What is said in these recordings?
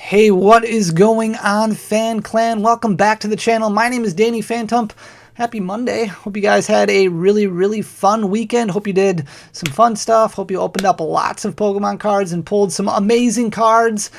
Hey, what is going on, Fan Clan? Welcome back to the channel. My name is Danny Phantump. Happy Monday. Hope you guys had a really fun weekend. Hope you did some fun stuff. Hope you opened up lots of Pokemon cards and pulled some amazing cards.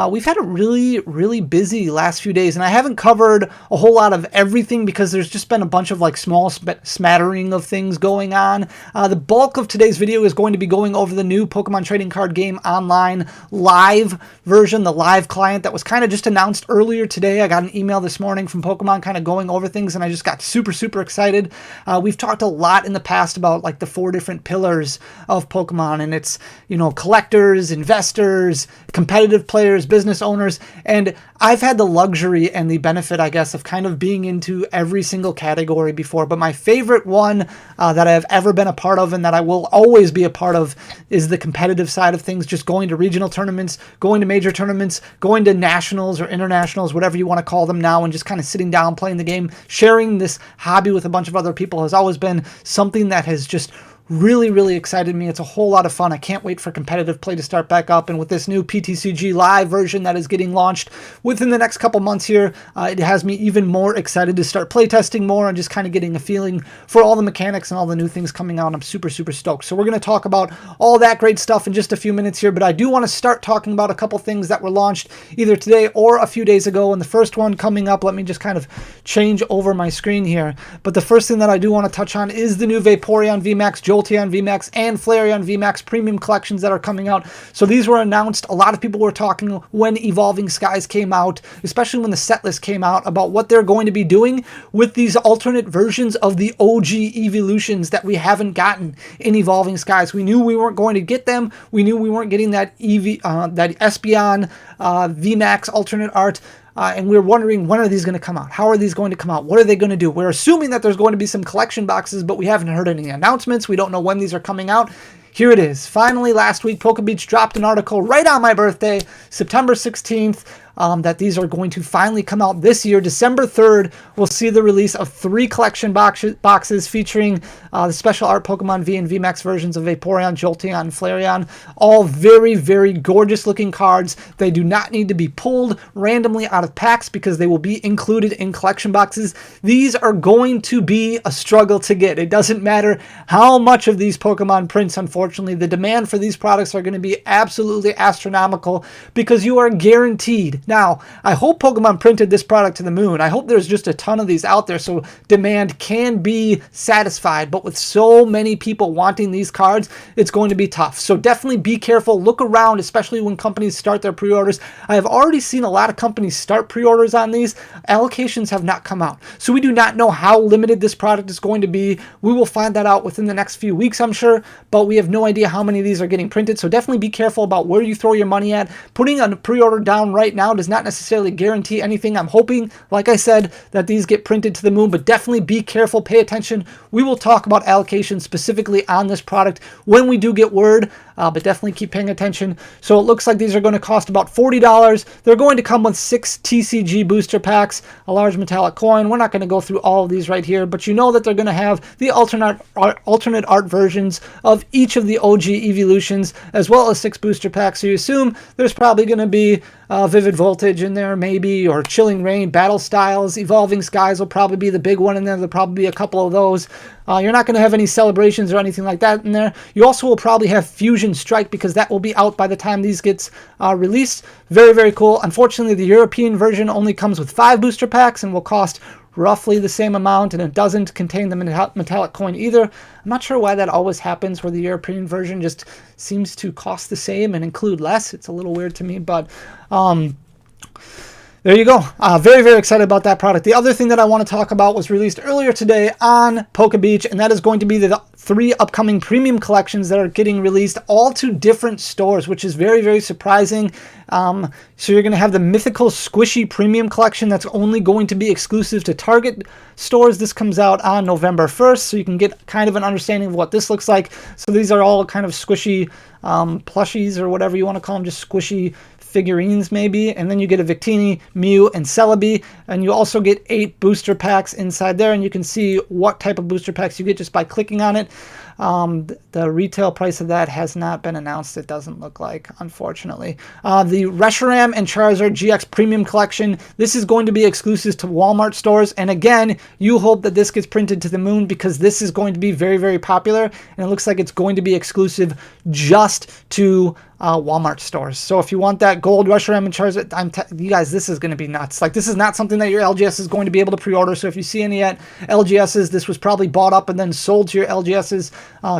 We've had a really busy last few days, and I haven't covered a whole lot of everything because there's just been a bunch of like small smattering of things going on. The bulk of today's video is going to be going over the new Pokemon trading card game online live version, the live client that was kind of just announced earlier today. I got an email this morning from Pokemon kind of going over things, and I just got super excited. We've talked a lot in the past about like the 4 different pillars of Pokemon, and it's, you know, collectors, investors, competitive players, business owners, and I've had the luxury and the benefit, I guess, of kind of being into every single category before, but my favorite one that I've ever been a part of and that I will always be a part of is the competitive side of things, just going to regional tournaments, going to major tournaments, going to nationals or internationals, whatever you want to call them now, and just kind of sitting down, playing the game, sharing this hobby with a bunch of other people has always been something that has just really excited me. It's a whole lot of fun. I can't wait for competitive play to start back up. And with this new PTCG live version that is getting launched within the next couple months here, it has me even more excited to start playtesting more and just kind of getting a feeling for all the mechanics and all the new things coming out. I'm super stoked. So we're going to talk about all that great stuff in just a few minutes here, but I do want to start talking about a couple things that were launched either today or a few days ago. And the first one coming up, let me just kind of change over my screen here. But the first thing that I do want to touch on is the new Vaporeon VMAX, Jolteon VMAX, and Flareon VMAX premium collections that are coming out. So these were announced. A lot of people were talking when Evolving Skies came out, especially when the set list came out, about what they're going to be doing with these alternate versions of the OG evolutions that we haven't gotten in Evolving Skies. We knew we weren't going to get them. We knew we weren't getting that that Espeon VMAX alternate art. And we're wondering, when are these going to come out? How are these going to come out? What are they going to do? We're assuming that there's going to be some collection boxes, but we haven't heard any announcements. We don't know when these are coming out. Here it is. Finally, last week, PokeBeach dropped an article right on my birthday, September 16th, that these are going to finally come out this year. December 3rd, we'll see the release of 3 collection boxes featuring the special art Pokemon V and VMAX versions of Vaporeon, Jolteon, and Flareon. All very gorgeous looking cards. They do not need to be pulled randomly out of packs because they will be included in collection boxes. These are going to be a struggle to get. It doesn't matter how much of these Pokemon prints, unfortunately. The demand for these products are going to be absolutely astronomical because you are guaranteed. Now, I hope Pokemon printed this product to the moon. I hope there's just a ton of these out there so demand can be satisfied. But with so many people wanting these cards, it's going to be tough. So definitely be careful. Look around, especially when companies start their pre-orders. I have already seen a lot of companies start pre-orders on these. Allocations have not come out. So we do not know how limited this product is going to be. We will find that out within the next few weeks, I'm sure. But we have no idea how many of these are getting printed. So definitely be careful about where you throw your money at. Putting a pre-order down right now does not necessarily guarantee anything. I'm hoping, like I said, that these get printed to the moon, but definitely be careful, pay attention. We will talk about allocations specifically on this product when we do get word, but definitely keep paying attention. So it looks like these are going to cost about $40. They're going to come with 6 TCG booster packs, a large metallic coin. We're not going to go through all of these right here, but you know that they're going to have the alternate art versions of each of the OG evolutions, as well as 6 booster packs. So you assume there's probably going to be Vivid Voltage in there, maybe, or Chilling Reign, Battle Styles. Evolving Skies will probably be the big one in there. There'll probably be a couple of those. You're not going to have any celebrations or anything like that in there. You also will probably have Fusion Strike because that will be out by the time these gets released. Very cool. Unfortunately, the European version only comes with 5 booster packs and will cost roughly the same amount, and it doesn't contain the metallic coin either. I'm not sure why that always happens, where the European version just seems to cost the same and include less. It's a little weird to me, but there you go. Very excited about that product. The other thing that I want to talk about was released earlier today on PokeBeach, and that is going to be the 3 upcoming premium collections that are getting released all to different stores, which is very surprising. So you're going to have the Mythical Squishy Premium Collection that's only going to be exclusive to Target stores. This comes out on November 1st, so you can get kind of an understanding of what this looks like. So these are all kind of squishy plushies, or whatever you want to call them, just squishy figurines maybe, and then you get a Victini, Mew, and Celebi, and you also get 8 booster packs inside there, and you can see what type of booster packs you get just by clicking on it. The retail price of that has not been announced, it doesn't look like, unfortunately. The Reshiram and Charizard GX Premium Collection, this is going to be exclusive to Walmart stores. And again, you hope that this gets printed to the moon, because this is going to be very, very popular. And it looks like it's going to be exclusive just to Walmart stores. So if you want that gold Reshiram and Charizard, you guys, this is going to be nuts. Like, this is not something that your LGS is going to be able to pre-order. So if you see any at LGSs, this was probably bought up and then sold to your LGSs,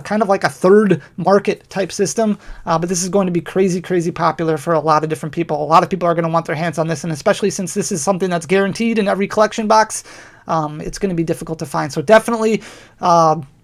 kind of like a third market type system. But this is going to be crazy, crazy popular for a lot of different people. A lot of people are going to want their hands on this, and especially since this is something that's guaranteed in every collection box, it's going to be difficult to find. So definitely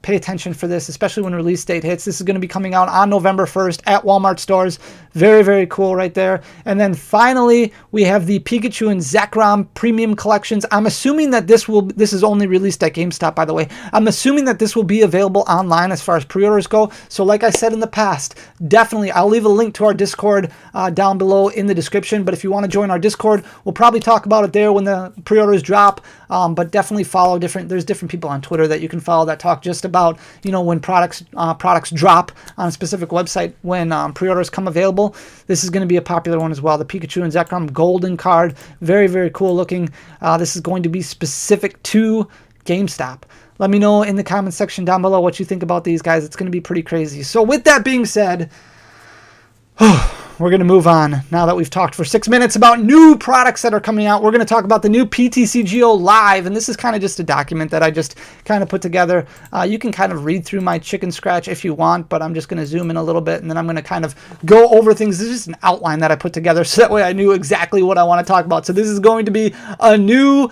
pay attention for this, especially when release date hits. This is going to be coming out on November 1st at Walmart stores. Very, very cool right there. And then finally, we have the Pikachu and Zekrom Premium Collections. I'm assuming that this is only released at GameStop, by the way. I'm assuming that this will be available online as far as pre-orders go. So like I said in the past, definitely, I'll leave a link to our Discord down below in the description. But if you want to join our Discord, we'll probably talk about it there when the pre-orders drop. But definitely follow there's different people on Twitter that you can follow that talk just about, when products drop on a specific website, when pre-orders come available. This is going to be a popular one as well. The Pikachu and Zekrom Golden card. Very, very cool looking. This is going to be specific to GameStop. Let me know in the comment section down below what you think about these guys. It's going to be pretty crazy. So with that being said, we're going to move on. Now that we've talked for 6 minutes about new products that are coming out, we're going to talk about the new PTCGO Live. And this is kind of just a document that I just kind of put together. You can kind of read through my chicken scratch if you want, but I'm just going to zoom in a little bit, and then I'm going to kind of go over things. This is just an outline that I put together so that way I knew exactly what I want to talk about. So this is going to be a new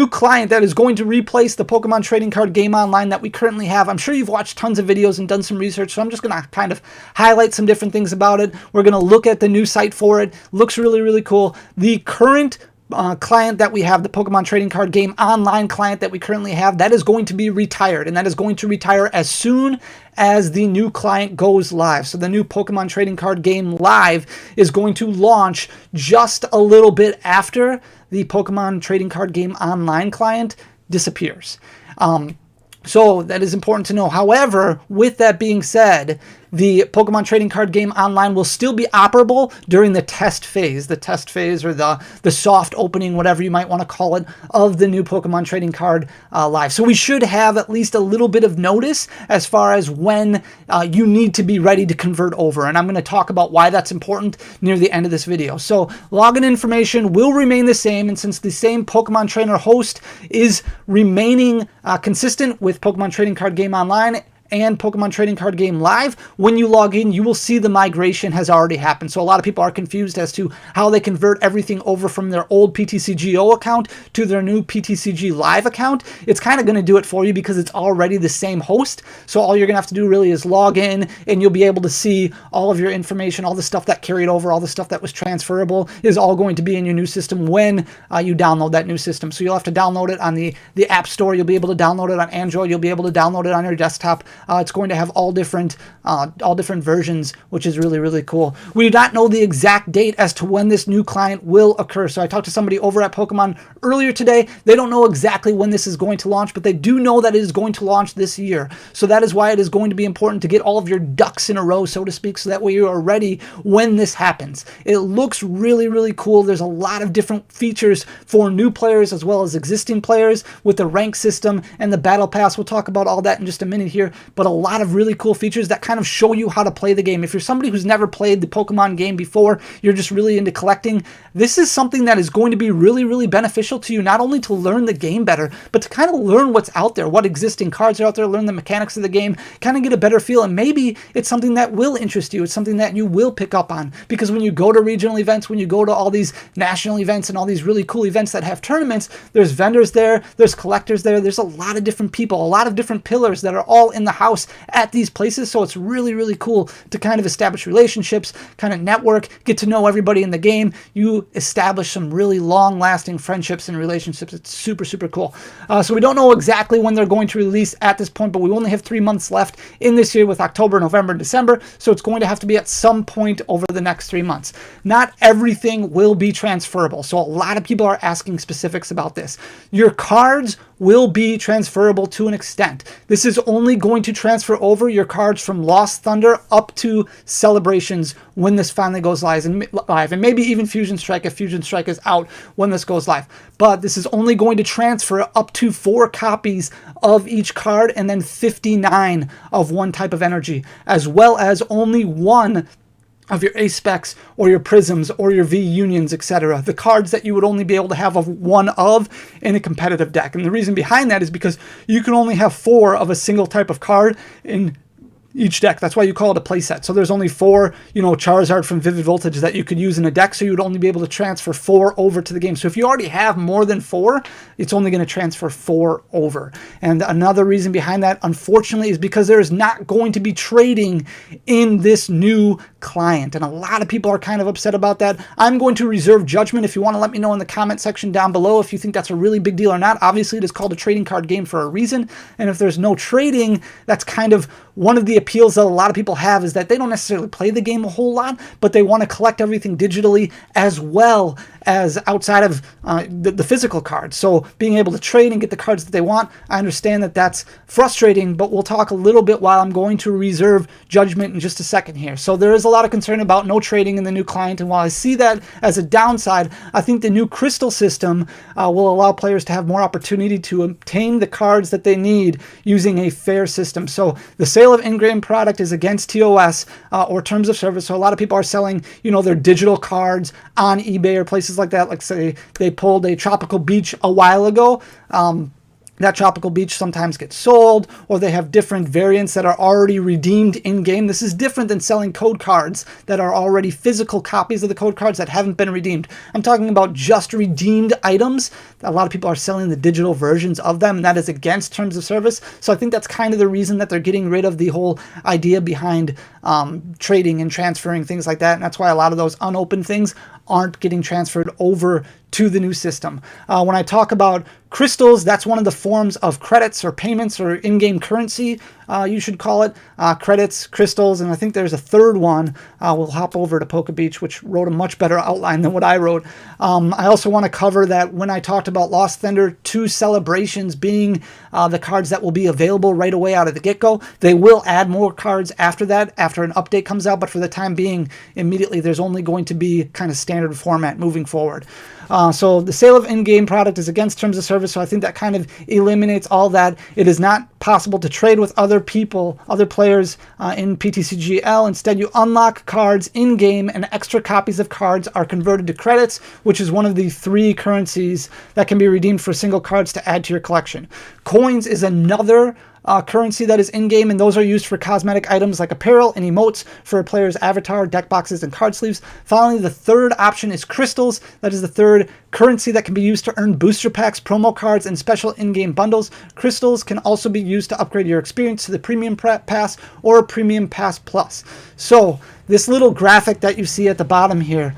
client that is going to replace the Pokemon trading card game online that we currently have. I'm sure you've watched tons of videos and done some research, so I'm just going to kind of highlight some different things about it. We're going to look at the new site for it. Looks really, really cool. The current client that we have, the Pokemon trading card game online client that we currently have, that is going to be retired, and that is going to retire as soon as the new client goes live. So the new Pokemon trading card game live is going to launch just a little bit after the Pokemon trading card game online client disappears. So that is important to know. However, with that being said, the Pokemon trading card game online will still be operable during the test phase or the soft opening, whatever you might want to call it, of the new Pokemon trading card live. So we should have at least a little bit of notice as far as when you need to be ready to convert over. And I'm going to talk about why that's important near the end of this video. So login information will remain the same. And since the same Pokemon trainer host is remaining consistent with Pokemon trading card game online and Pokemon Trading Card Game Live, when you log in, you will see the migration has already happened. So a lot of people are confused as to how they convert everything over from their old PTCGO account to their new PTCG Live account. It's kind of going to do it for you because it's already the same host. So all you're going to have to do really is log in, and you'll be able to see all of your information, all the stuff that carried over, all the stuff that was transferable is all going to be in your new system when you download that new system. So you'll have to download it on the App Store. You'll be able to download it on Android. You'll be able to download it on your desktop. It's going to have all different versions, which is really, really cool. We do not know the exact date as to when this new client will occur. So I talked to somebody over at Pokemon earlier today. They don't know exactly when this is going to launch, but they do know that it is going to launch this year. So that is why it is going to be important to get all of your ducks in a row, so to speak, so that way you are ready when this happens. It looks really, really cool. There's a lot of different features for new players as well as existing players with the rank system and the battle pass. We'll talk about all that in just a minute here, but a lot of really cool features that kind of show you how to play the game. If you're somebody who's never played the Pokemon game before, you're just really into collecting, this is something that is going to be really, really beneficial to you, not only to learn the game better, but to kind of learn what's out there, what existing cards are out there, learn the mechanics of the game, kind of get a better feel, and maybe it's something that will interest you. It's something that you will pick up on, because when you go to regional events, when you go to all these national events and all these really cool events that have tournaments, there's vendors there, there's collectors there, there's a lot of different people, a lot of different pillars that are all in the house at these places. So it's really, really cool to kind of establish relationships, kind of network, get to know everybody in the game. You establish some really long-lasting friendships and relationships. It's super, super cool. So we don't know exactly when they're going to release at this point, but we only have 3 months left in this year with October, November, and December. So it's going to have to be at some point over the next 3 months. Not everything will be transferable. So a lot of people are asking specifics about this. Your cards will be transferable to an extent. This is only going to transfer over your cards from Lost Thunder up to Celebrations when this finally goes live, and maybe even Fusion Strike if Fusion Strike is out when this goes live. But this is only going to transfer up to 4 copies of each card and then 59 of one type of energy, as well as only 1 of your A-Specs or your Prisms or your V-Unions, etc. The cards that you would only be able to have one of in a competitive deck. And the reason behind that is because you can only have 4 of a single type of card in each deck. That's why you call it a playset. So there's only 4, Charizard from Vivid Voltage that you could use in a deck, so you would only be able to transfer 4 over to the game. So if you already have more than 4, it's only going to transfer 4 over. And another reason behind that, unfortunately, is because there is not going to be trading in this new client. And a lot of people are kind of upset about that. I'm going to reserve judgment. If you want to let me know in the comment section down below if you think that's a really big deal or not. Obviously, it is called a trading card game for a reason. And if there's no trading, that's kind of one of the appeals that a lot of people have, is that they don't necessarily play the game a whole lot, but they want to collect everything digitally as well as outside of the physical cards. So being able to trade and get the cards that they want, I understand that that's frustrating, but we'll talk a little bit while I'm going to reserve judgment in just a second here. So there is a lot of concern about no trading in the new client, and while I see that as a downside, I think the new crystal system will allow players to have more opportunity to obtain the cards that they need using a fair system. So the sale of in-game product is against TOS or terms of service. So a lot of people are selling, their digital cards on eBay or places like that. Like say they pulled a Tropical Beach a while ago. That Tropical Beach sometimes gets sold, or they have different variants that are already redeemed in-game. This is different than selling code cards that are already physical copies of the code cards that haven't been redeemed. I'm talking about just redeemed items. A lot of people are selling the digital versions of them, and that is against terms of service. So I think that's kind of the reason that they're getting rid of the whole idea behind trading and transferring things like that. And that's why a lot of those unopened things aren't getting transferred over to the new system. When I talk about crystals, that's one of the forms of credits or payments or in-game currency, you should call it. Credits, crystals, and I think there's a third one. We'll hop over to Poke Beach, which wrote a much better outline than what I wrote. I also want to cover that when I talked about Lost Thunder 2 Celebrations being the cards that will be available right away out of the get-go. They will add more cards after that, after an update comes out, but for the time being, immediately there's only going to be kind of standard format moving forward. So the sale of in-game product is against terms of service, so I think that kind of eliminates all that. It is not possible to trade with other people, other players in PTCGL. Instead, you unlock cards in-game, and extra copies of cards are converted to credits, which is one of the 3 currencies that can be redeemed for single cards to add to your collection. Coins is another currency that is in-game, and those are used for cosmetic items like apparel and emotes for a player's avatar, deck boxes, and card sleeves. Finally, the third option is crystals. That is the third currency that can be used to earn booster packs, promo cards, and special in-game bundles. Crystals can also be used to upgrade your experience to the Premium Pass or Premium Pass Plus. So this little graphic that you see at the bottom here,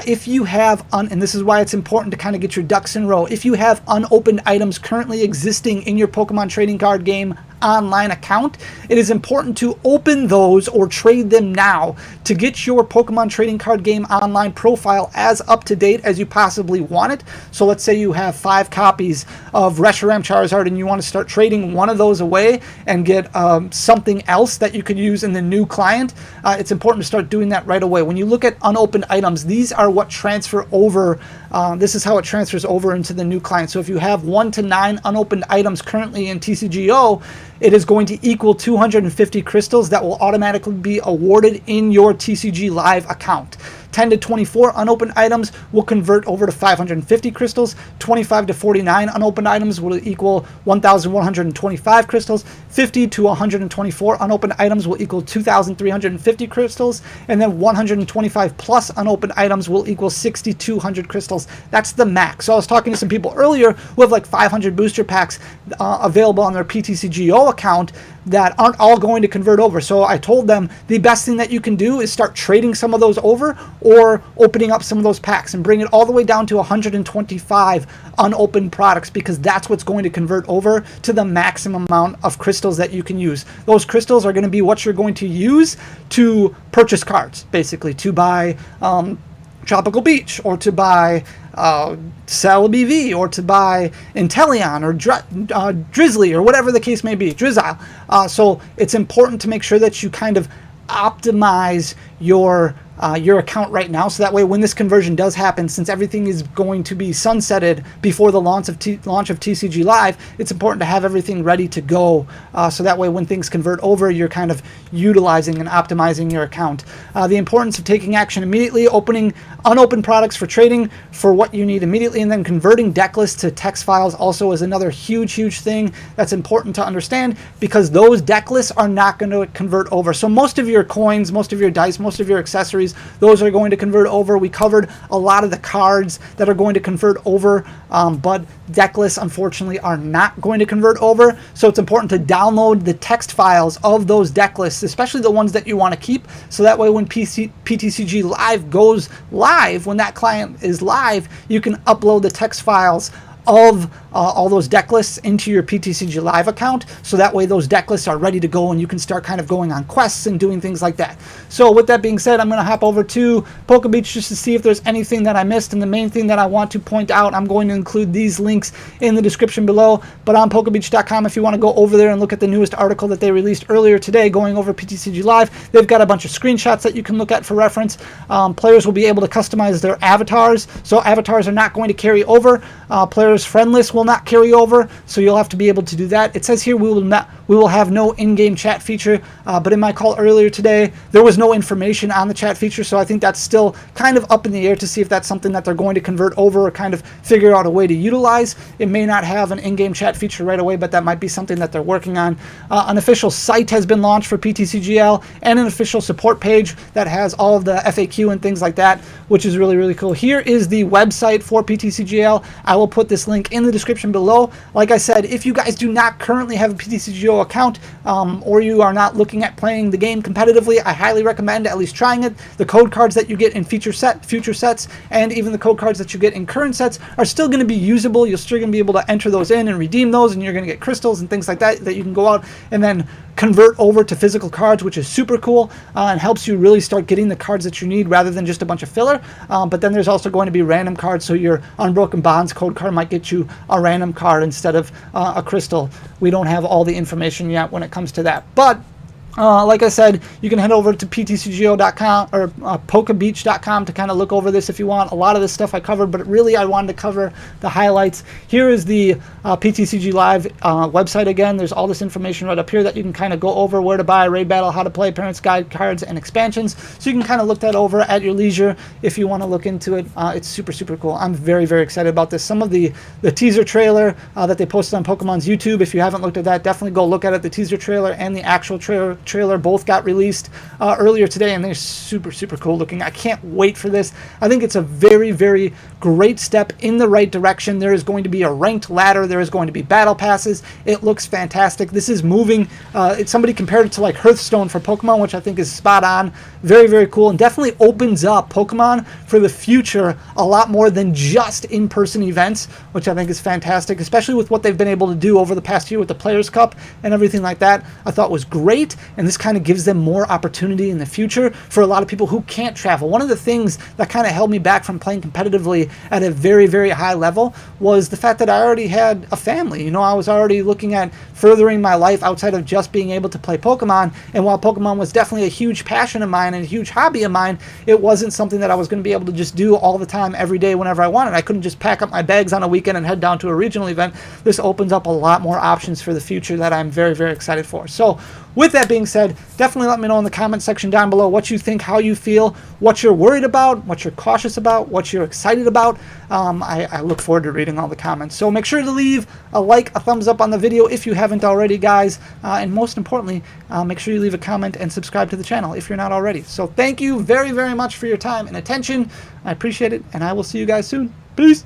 if you have, and this is why it's important to kind of get your ducks in a row, if you have unopened items currently existing in your Pokemon trading card game online account, it is important to open those or trade them now to get your Pokemon trading card game online profile as up to date as you possibly want it. So let's say you have 5 copies of Reshiram Charizard and you want to start trading one of those away and get something else that you could use in the new client. It's important to start doing that right away. When you look at unopened items, these are what transfer over. This is how it transfers over into the new client. So if you have 1 to 9 unopened items currently in TCGO, it is going to equal 250 crystals that will automatically be awarded in your TCG Live account. 10 to 24 unopened items will convert over to 550 crystals. 25 to 49 unopened items will equal 1,125 crystals. 50 to 124 unopened items will equal 2,350 crystals. And then 125 plus unopened items will equal 6,200 crystals. That's the max. So I was talking to some people earlier who have like 500 booster packs available on their PTCGO account that aren't all going to convert over. So I told them the best thing that you can do is start trading some of those over or opening up some of those packs and bring it all the way down to 125 unopened products, because that's what's going to convert over to the maximum amount of crystals that you can use. Those crystals are going to be what you're going to use to purchase cards, basically to buy Tropical Beach or to buy Cell BV, or to buy Inteleon or Drizzly, or whatever the case may be, Drizzile. So it's important to make sure that you kind of optimize your account right now, so that way when this conversion does happen, since everything is going to be sunsetted before the launch of TCG Live, it's important to have everything ready to go, so that way when things convert over, you're kind of utilizing and optimizing your account. The importance of taking action immediately, opening unopened products for trading for what you need immediately, and then converting deck lists to text files also is another huge thing that's important to understand, because those deck lists are not going to convert over. So most of your coins, most of your dice, most of your accessories, those are going to convert over. We covered a lot of the cards that are going to convert over, but deck lists unfortunately are not going to convert over. So it's important to download the text files of those deck lists, especially the ones that you want to keep, so that way when PTCG Live goes live, when that client is live, you can upload the text files of all those deck lists into your PTCG Live account, so that way those deck lists are ready to go and you can start kind of going on quests and doing things like that. So with that being said, I'm going to hop over to PokeBeach just to see if there's anything that I missed, and the main thing that I want to point out, I'm going to include these links in the description below, but on PokeBeach.com, if you want to go over there and look at the newest article that they released earlier today going over PTCG Live, they've got a bunch of screenshots that you can look at for reference. Players will be able to customize their avatars, so avatars are not going to carry over. Players' friend list will not carry over, so you'll have to be able to do that. It says here we will have no in-game chat feature, but in my call earlier today, there was no information on the chat feature, so I think that's still kind of up in the air to see if that's something that they're going to convert over or kind of figure out a way to utilize. It may not have an in-game chat feature right away, but that might be something that they're working on. An official site has been launched for PTCGL, and an official support page that has all of the FAQ and things like that, which is really cool. Here is the website for PTCGL. I will put this link in the description below. Like I said, if you guys do not currently have a PTCGO account, or you are not looking at playing the game competitively, I highly recommend at least trying it. The code cards that you get in future sets, and even the code cards that you get in current sets are still going to be usable. You're still going to be able to enter those in and redeem those, and you're going to get crystals and things like that that you can go out and then convert over to physical cards, which is super cool, and helps you really start getting the cards that you need rather than just a bunch of filler. But then there's also going to be random cards, so your Unbroken Bonds code card might get you a random card instead of a crystal. We don't have all the information yet when it comes to that, but like I said, you can head over to ptcgo.com or pokebeach.com to kind of look over this if you want. A lot of this stuff I covered, but really I wanted to cover the highlights. Here is the PTCG Live website again. There's all this information right up here that you can kind of go over: where to buy, raid battle, how to play, parents guide, cards, and expansions. So you can kind of look that over at your leisure if you want to look into it. It's super cool. I'm very excited about this. Some of the teaser trailer that they posted on Pokemon's YouTube, if you haven't looked at that, definitely go look at it. The teaser trailer and the actual trailer both got released earlier today, and they're super cool looking. I can't wait for this. I think it's a very great step in the right direction. There is going to be a ranked ladder. There is going to be battle passes. It looks fantastic. This is moving. Somebody compared it to like Hearthstone for Pokemon, which I think is spot on. Very cool, and definitely opens up Pokemon for the future a lot more than just in-person events, which I think is fantastic, especially with what they've been able to do over the past year with the Players Cup and everything like that. I thought was great, and this kind of gives them more opportunity in the future for a lot of people who can't travel. One of the things that kind of held me back from playing competitively at a very high level was the fact that I already had a family. You know, I was already looking at furthering my life outside of just being able to play Pokemon, and while Pokemon was definitely a huge passion of mine and a huge hobby of mine, it wasn't something that I was going to be able to just do all the time, every day, whenever I wanted. I couldn't just pack up my bags on a weekend and head down to a regional event. This opens up a lot more options for the future that I'm very excited for. So with that being said, definitely let me know in the comment section down below what you think, how you feel, what you're worried about, what you're cautious about, what you're excited about. I look forward to reading all the comments. So make sure to leave a like, a thumbs up on the video if you haven't already, guys. And most importantly, make sure you leave a comment and subscribe to the channel if you're not already. So thank you very much for your time and attention. I appreciate it, and I will see you guys soon. Peace!